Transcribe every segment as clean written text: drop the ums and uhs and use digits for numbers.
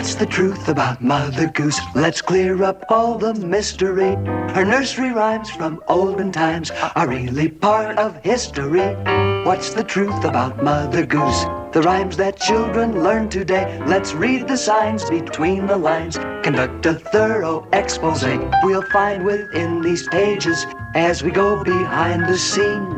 What's the truth about Mother Goose? Let's clear up all the mystery. Her nursery rhymes from olden times are really part of history. What's the truth about Mother Goose? The rhymes that children learn today. Let's read the signs between the lines. Conduct a thorough expose. We'll find within these pages as we go behind the scene.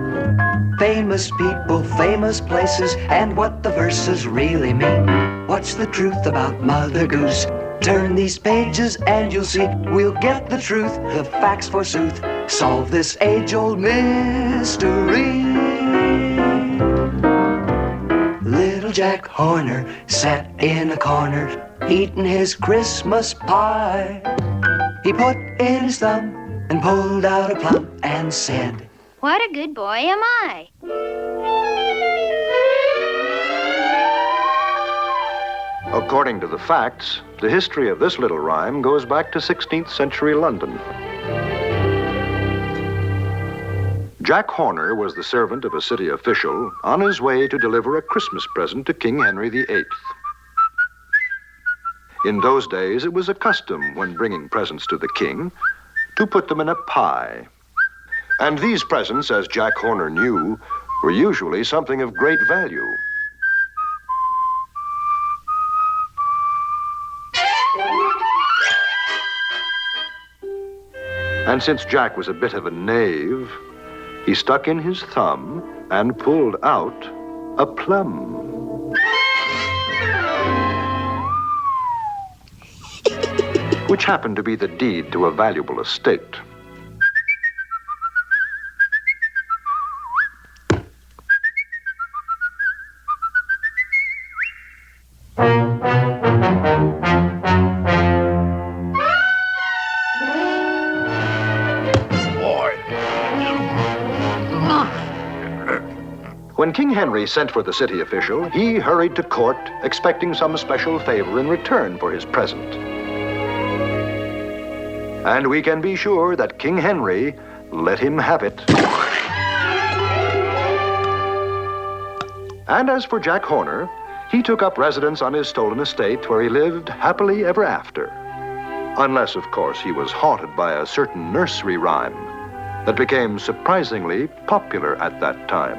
Famous people, famous places, and what the verses really mean. What's the truth about Mother Goose? Turn these pages and you'll see. We'll get the truth, the facts forsooth. Solve this age-old mystery. Little Jack Horner sat in a corner, eating his Christmas pie. He put in his thumb and pulled out a plum and said, "What a good boy am I." According to the facts, the history of this little rhyme goes back to 16th century London. Jack Horner was the servant of a city official on his way to deliver a Christmas present to King Henry VIII. In those days, it was a custom when bringing presents to the king to put them in a pie. And these presents, as Jack Horner knew, were usually something of great value. And since Jack was a bit of a knave, he stuck in his thumb and pulled out a plum, which happened to be the deed to a valuable estate. When King Henry sent for the city official, he hurried to court, expecting some special favor in return for his present. And we can be sure that King Henry let him have it. And as for Jack Horner, he took up residence on his stolen estate, where he lived happily ever after. Unless, of course, he was haunted by a certain nursery rhyme that became surprisingly popular at that time.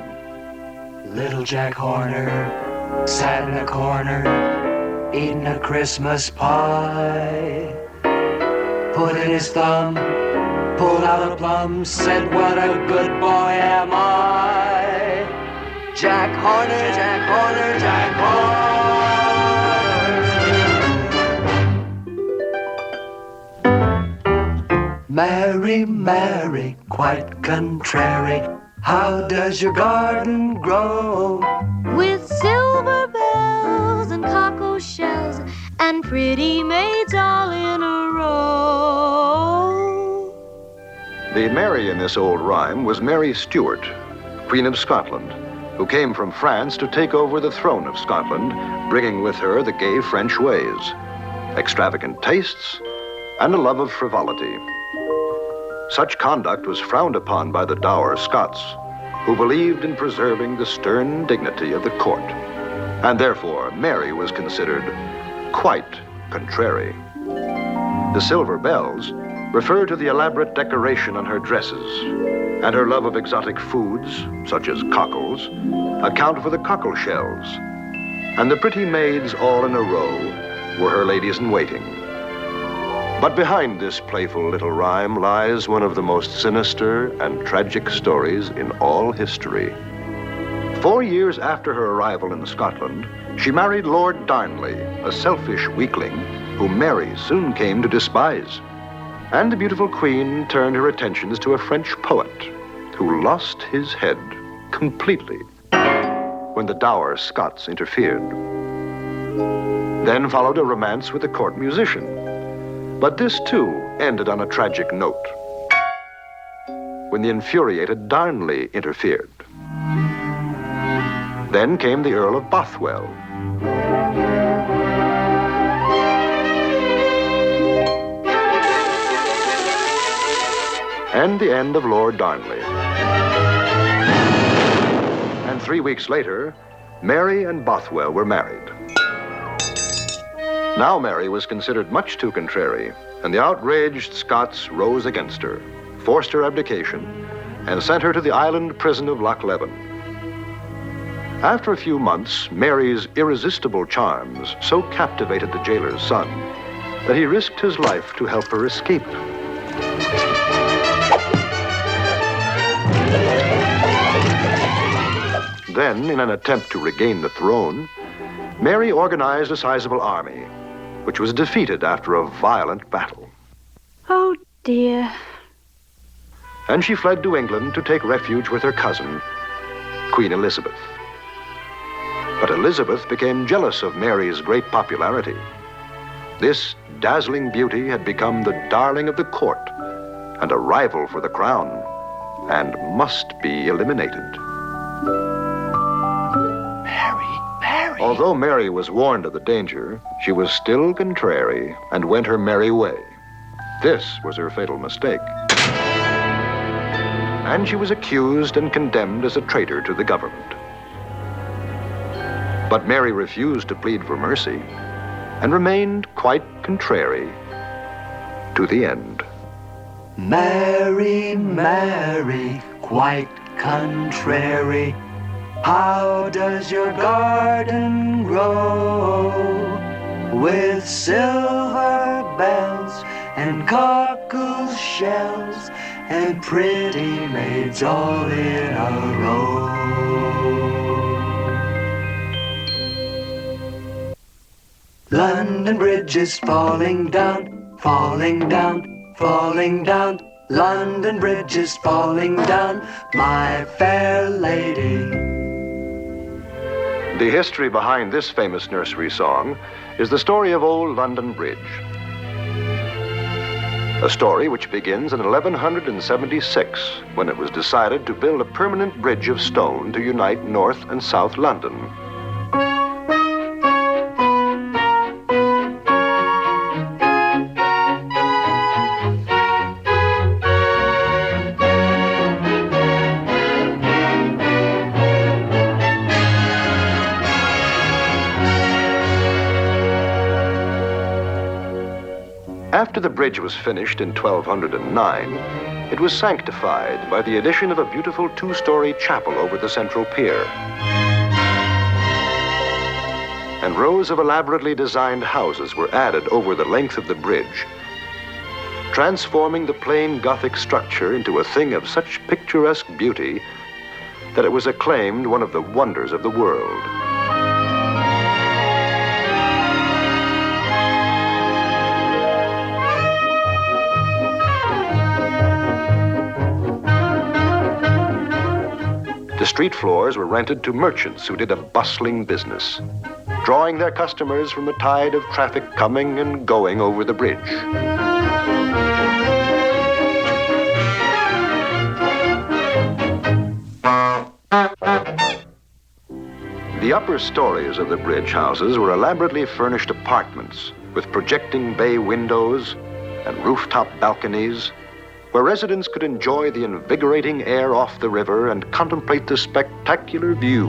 Little Jack Horner sat in a corner, eating a Christmas pie. Put in his thumb, pulled out a plum, said, "What a good boy am I." Jack Horner, Jack Horner, Jack Horner. Mary, Mary, quite contrary, how does your garden grow? With silver bells and cockle shells and pretty maids all in a row. The Mary in this old rhyme was Mary Stuart, Queen of Scotland, who came from France to take over the throne of Scotland, bringing with her the gay French ways, extravagant tastes, and a love of frivolity. Such conduct was frowned upon by the dour Scots, who believed in preserving the stern dignity of the court. And therefore, Mary was considered quite contrary. The silver bells refer to the elaborate decoration on her dresses, and her love of exotic foods, such as cockles, account for the cockle shells. And the pretty maids all in a row were her ladies-in-waiting. But behind this playful little rhyme lies one of the most sinister and tragic stories in all history. 4 years after her arrival in Scotland, she married Lord Darnley, a selfish weakling whom Mary soon came to despise. And the beautiful queen turned her attentions to a French poet who lost his head completely when the dour Scots interfered. Then followed a romance with a court musician. But this, too, ended on a tragic note when the infuriated Darnley interfered. Then came the Earl of Bothwell. And the end of Lord Darnley. And 3 weeks later, Mary and Bothwell were married. Now Mary was considered much too contrary, and the outraged Scots rose against her, forced her abdication, and sent her to the island prison of Loch Leven. After a few months, Mary's irresistible charms so captivated the jailer's son that he risked his life to help her escape. Then, in an attempt to regain the throne, Mary organized a sizable army, which was defeated after a violent battle. Oh, dear. And she fled to England to take refuge with her cousin, Queen Elizabeth. But Elizabeth became jealous of Mary's great popularity. This dazzling beauty had become the darling of the court and a rival for the crown, and must be eliminated. Mary. Although Mary was warned of the danger, she was still contrary and went her merry way. This was her fatal mistake. And she was accused and condemned as a traitor to the government. But Mary refused to plead for mercy and remained quite contrary to the end. Mary, Mary, quite contrary, how does your garden grow? With silver bells and cockle shells and pretty maids all in a row. London Bridge is falling down, falling down, falling down. London Bridge is falling down, my fair lady. The history behind this famous nursery song is the story of Old London Bridge. A story which begins in 1176, when it was decided to build a permanent bridge of stone to unite North and South London. After the bridge was finished in 1209, it was sanctified by the addition of a beautiful two-story chapel over the central pier. And rows of elaborately designed houses were added over the length of the bridge, transforming the plain Gothic structure into a thing of such picturesque beauty that it was acclaimed one of the wonders of the world. The street floors were rented to merchants who did a bustling business, drawing their customers from the tide of traffic coming and going over the bridge. The upper stories of the bridge houses were elaborately furnished apartments with projecting bay windows and rooftop balconies, where residents could enjoy the invigorating air off the river and contemplate the spectacular view.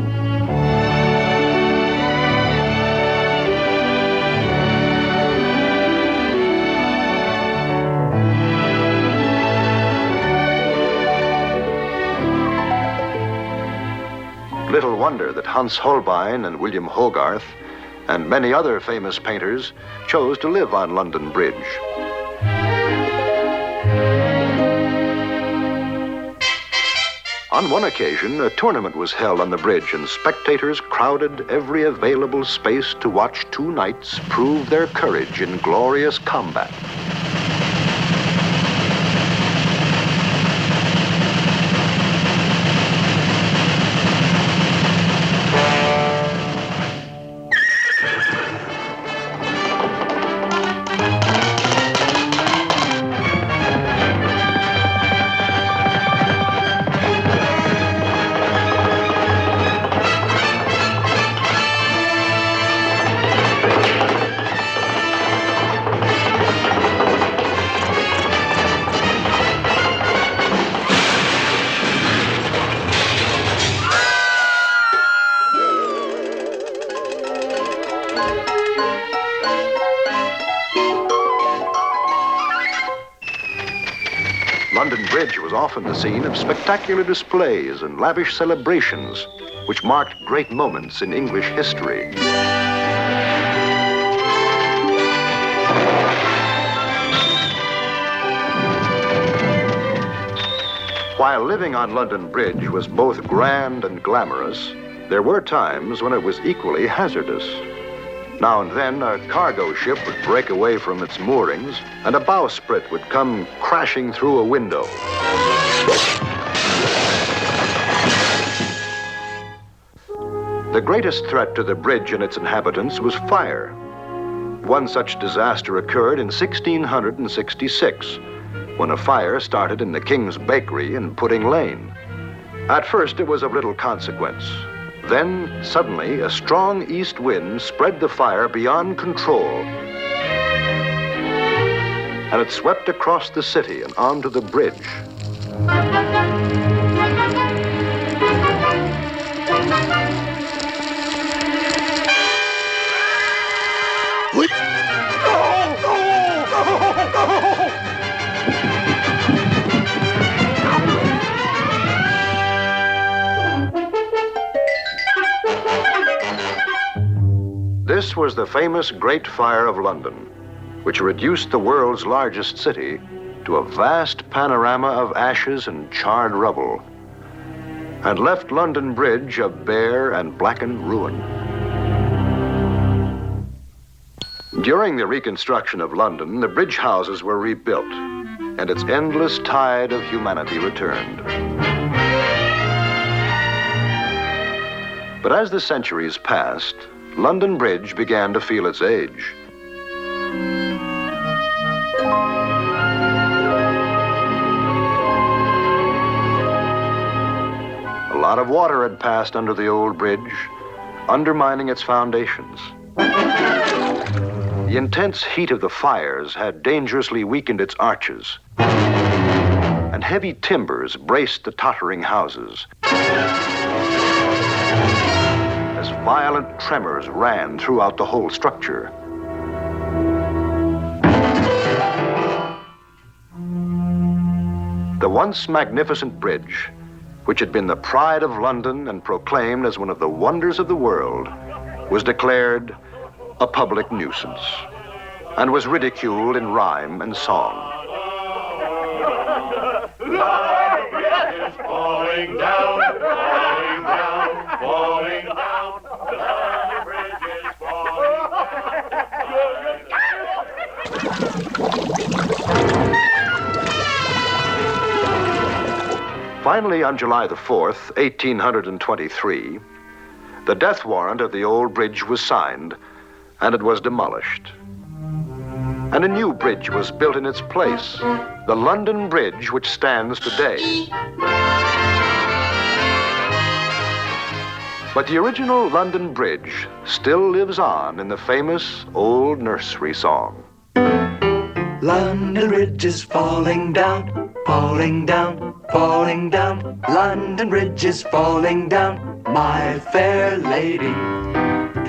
Little wonder that Hans Holbein and William Hogarth and many other famous painters chose to live on London Bridge. On one occasion, a tournament was held on the bridge, and spectators crowded every available space to watch two knights prove their courage in glorious combat. often the scene of spectacular displays and lavish celebrations, which marked great moments in English history. While living on London Bridge was both grand and glamorous, there were times when it was equally hazardous. Now and then, a cargo ship would break away from its moorings, and a bowsprit would come crashing through a window. The greatest threat to the bridge and its inhabitants was fire. One such disaster occurred in 1666, when a fire started in the King's Bakery in Pudding Lane. At first, it was of little consequence. Then, suddenly, a strong east wind spread the fire beyond control, and it swept across the city and onto the bridge. This was the famous Great Fire of London, which reduced the world's largest city to a vast panorama of ashes and charred rubble, and left London Bridge a bare and blackened ruin. During the reconstruction of London, the bridge houses were rebuilt, and its endless tide of humanity returned. But as the centuries passed, London Bridge began to feel its age. A lot of water had passed under the old bridge, undermining its foundations. The intense heat of the fires had dangerously weakened its arches, and heavy timbers braced the tottering houses as violent tremors ran throughout the whole structure. The once magnificent bridge, which had been the pride of London and proclaimed as one of the wonders of the world, was declared a public nuisance and was ridiculed in rhyme and song. The bridge is falling down, falling down, falling down. The bridge is falling down. Finally, on July the 4th, 1823, the death warrant of the old bridge was signed, and it was demolished. And a new bridge was built in its place, the London Bridge, which stands today. But the original London Bridge still lives on in the famous old nursery song. London Bridge is falling down, falling down, falling down. London Bridge is falling down, my fair lady.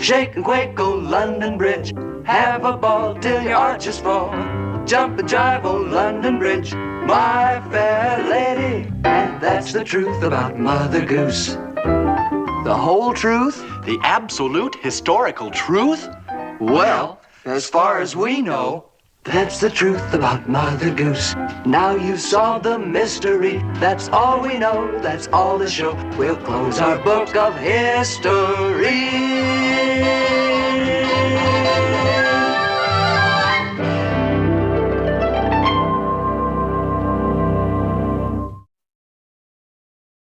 Shake and quake, oh London Bridge, have a ball till your arches fall. Jump and jive, oh London Bridge, my fair lady. And that's the truth about Mother Goose. The whole truth? The absolute historical truth? Well, as far as we know, that's the truth about Mother Goose. Now you've solved the mystery. That's all we know, that's all the show. We'll close our book of history.